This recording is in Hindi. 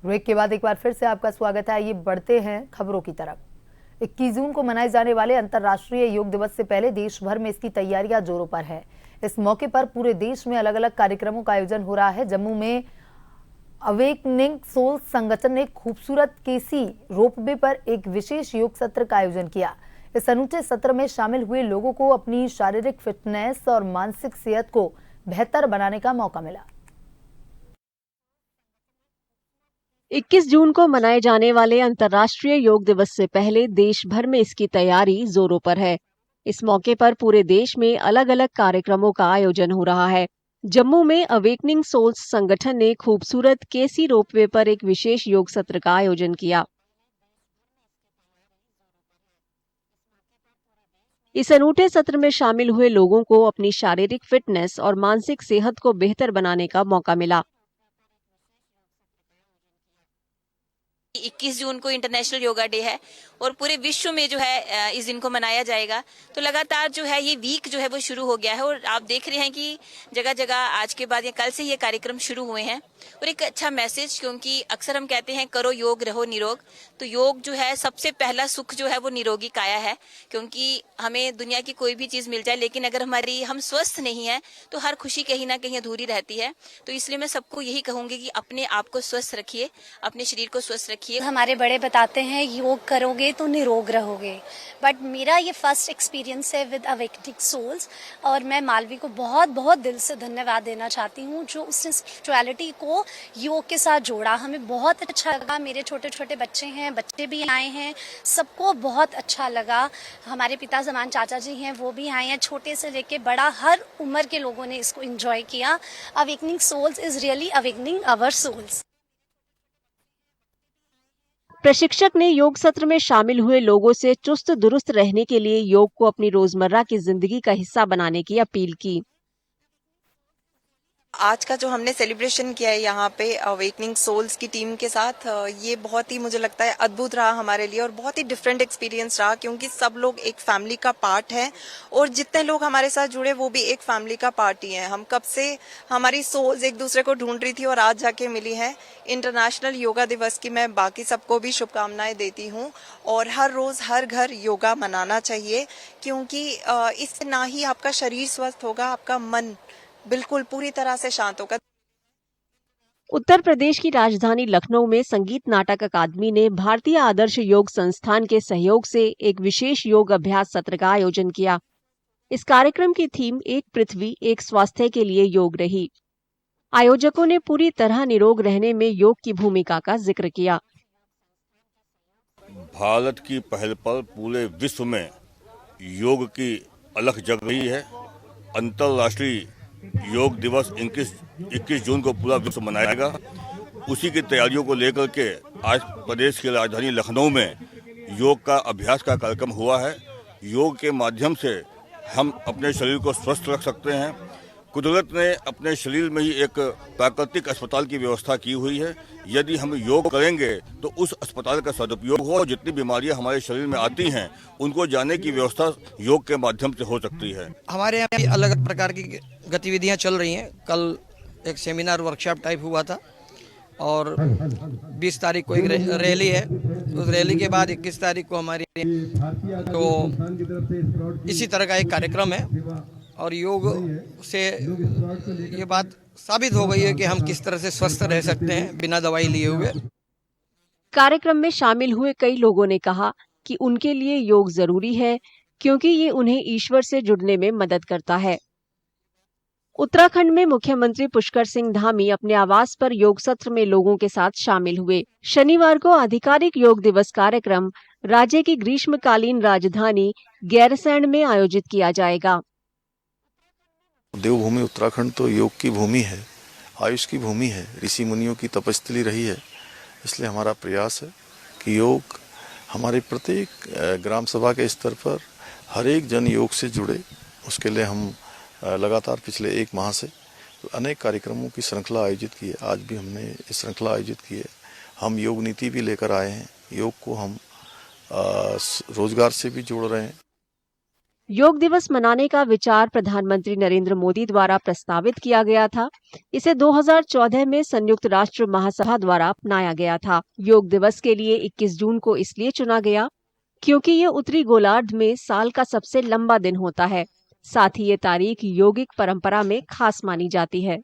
ब्रेक के बाद एक बार फिर से आपका स्वागत है। आइए बढ़ते हैं खबरों की तरफ। 21 जून को मनाए जाने वाले अंतर्राष्ट्रीय योग दिवस से पहले देश भर में इसकी तैयारियां जोरों पर है। इस मौके पर पूरे देश में अलग अलग कार्यक्रमों का आयोजन हो रहा है। जम्मू में अवेकनिंग सोल्स संगठन ने खूबसूरत केसी रोपवे पर एक विशेष योग सत्र का आयोजन किया। इस अनूठे सत्र में शामिल हुए लोगों को अपनी शारीरिक फिटनेस और मानसिक सेहत को बेहतर बनाने का मौका मिला। 21 जून को मनाए जाने वाले अंतर्राष्ट्रीय योग दिवस से पहले देश भर में इसकी तैयारी जोरों पर है। इस मौके पर पूरे देश में अलग अलग कार्यक्रमों का आयोजन हो रहा है। जम्मू में अवेकनिंग सोल्स संगठन ने खूबसूरत केसी रोपवे पर एक विशेष योग सत्र का आयोजन किया। इस अनूठे सत्र में शामिल हुए लोगों को अपनी शारीरिक फिटनेस और मानसिक सेहत को बेहतर बनाने का मौका मिला। 21 जून को इंटरनेशनल योगा डे है और पूरे विश्व में जो है इस दिन को मनाया जाएगा। तो लगातार जो है ये वीक जो है वो शुरू हो गया है और आप देख रहे हैं कि जगह जगह आज के बाद या कल से ये कार्यक्रम शुरू हुए हैं और एक अच्छा मैसेज, क्योंकि अक्सर हम कहते हैं करो योग रहो निरोग। तो योग जो है सबसे पहला सुख जो है वो निरोगी काया है, क्योंकि हमें दुनिया की कोई भी चीज मिल जाए लेकिन अगर हम स्वस्थ नहीं है तो हर खुशी कहीं ना कहीं अधूरी रहती है। तो इसलिए मैं सबको यही कहूंगी कि अपने आप को स्वस्थ रखिए, अपने शरीर को स्वस्थ रखिए। हमारे बड़े बताते हैं योग करोगे तो निरोग रहोगे, बट मेरा ये फर्स्ट एक्सपीरियंस है विद अवेकनिंग सोल्स और मैं मालवी को बहुत बहुत दिल से धन्यवाद देना चाहती हूँ जो उसने स्पिरिचुअलिटी को योग के साथ जोड़ा। हमें बहुत अच्छा लगा। मेरे छोटे छोटे बच्चे हैं, बच्चे भी आए हैं, सबको बहुत अच्छा लगा। हमारे पिता समान चाचा जी हैं वो भी आए हैं, छोटे से लेके बड़ा हर उम्र के लोगों ने इसको एंजॉय किया। Awakening souls is really awakening our souls. प्रशिक्षक ने योग सत्र में शामिल हुए लोगों से चुस्त दुरुस्त रहने के लिए योग को अपनी रोजमर्रा की जिंदगी का हिस्सा बनाने की अपील की। आज का जो हमने सेलिब्रेशन किया है यहाँ पे अवेकनिंग सोल्स की टीम के साथ, ये बहुत ही मुझे लगता है अद्भुत रहा हमारे लिए और बहुत ही डिफरेंट एक्सपीरियंस रहा, क्योंकि सब लोग एक फैमिली का पार्ट है और जितने लोग हमारे साथ जुड़े वो भी एक फैमिली का पार्ट ही है। हम कब से हमारी सोल्स एक दूसरे को ढूंढ रही थी और आज जाके मिली है। इंटरनेशनल योगा दिवस की मैं बाकी सबको भी शुभकामनाएं देती हूँ और हर रोज हर घर योगा मनाना चाहिए, क्योंकि इससे ना ही आपका शरीर स्वस्थ होगा, आपका मन बिल्कुल पूरी तरह से शांत होगा। उत्तर प्रदेश की राजधानी लखनऊ में संगीत नाटक अकादमी ने भारतीय आदर्श योग संस्थान के सहयोग से एक विशेष योग अभ्यास सत्र का आयोजन किया। इस कार्यक्रम की थीम एक पृथ्वी एक स्वास्थ्य के लिए योग रही। आयोजकों ने पूरी तरह निरोग रहने में योग की भूमिका का जिक्र किया। भारत की पहल पर पूरे विश्व में योग की अलख जग रही है। अंतर्राष्ट्रीय योग दिवस 21 जून को पूरा विश्व मनाएगा। उसी की तैयारियों को लेकर के आज प्रदेश की राजधानी लखनऊ में योग का अभ्यास का कार्यक्रम हुआ है। योग के माध्यम से हम अपने शरीर को स्वस्थ रख सकते हैं। कुदरत ने अपने शरीर में ही एक प्राकृतिक अस्पताल की व्यवस्था की हुई है। यदि हम योग करेंगे तो उस अस्पताल का सदुपयोग हो और जितनी बीमारियां हमारे शरीर में आती हैं उनको जानने की व्यवस्था योग के माध्यम से हो सकती है। हमारे यहाँ भी अलग अलग प्रकार की गतिविधियाँ चल रही हैं। कल एक सेमिनार वर्कशॉप टाइप हुआ था और 20 तारीख को एक रैली है। उस रैली के बाद 21 तारीख को हमारी तो इसी तरह का एक कार्यक्रम है और योग से ये बात साबित हो गई है कि हम किस तरह से स्वस्थ रह सकते हैं बिना दवाई लिए हुए। कार्यक्रम में शामिल हुए कई लोगों ने कहा कि उनके लिए योग जरूरी है क्योंकि ये उन्हें ईश्वर से जुड़ने में मदद करता है। उत्तराखंड में मुख्यमंत्री पुष्कर सिंह धामी अपने आवास पर योग सत्र में लोगों के साथ शामिल हुए। शनिवार को आधिकारिक योग दिवस कार्यक्रम राज्य की ग्रीष्मकालीन राजधानी गैरसैंण में आयोजित किया जाएगा। देवभूमि उत्तराखंड तो योग की भूमि है, आयुष की भूमि है, ऋषि मुनियों की तपस्थली रही है। इसलिए हमारा प्रयास है कि योग हमारे प्रत्येक ग्राम सभा के स्तर पर हर एक जन योग से जुड़े। उसके लिए हम लगातार पिछले 1 माह से अनेक कार्यक्रमों की श्रृंखला आयोजित की है। आज भी हमने इस श्रृंखला आयोजित की है। हम योग नीति भी लेकर आए हैं। योग को हम रोजगार से भी जोड़ रहे हैं। योग दिवस मनाने का विचार प्रधानमंत्री नरेंद्र मोदी द्वारा प्रस्तावित किया गया था। इसे 2014 में संयुक्त राष्ट्र महासभा द्वारा अपनाया गया था। योग दिवस के लिए 21 जून को इसलिए चुना गया क्योंकि ये उत्तरी गोलार्ध में साल का सबसे लंबा दिन होता है। साथ ही ये तारीख योगिक परंपरा में खास मानी जाती है।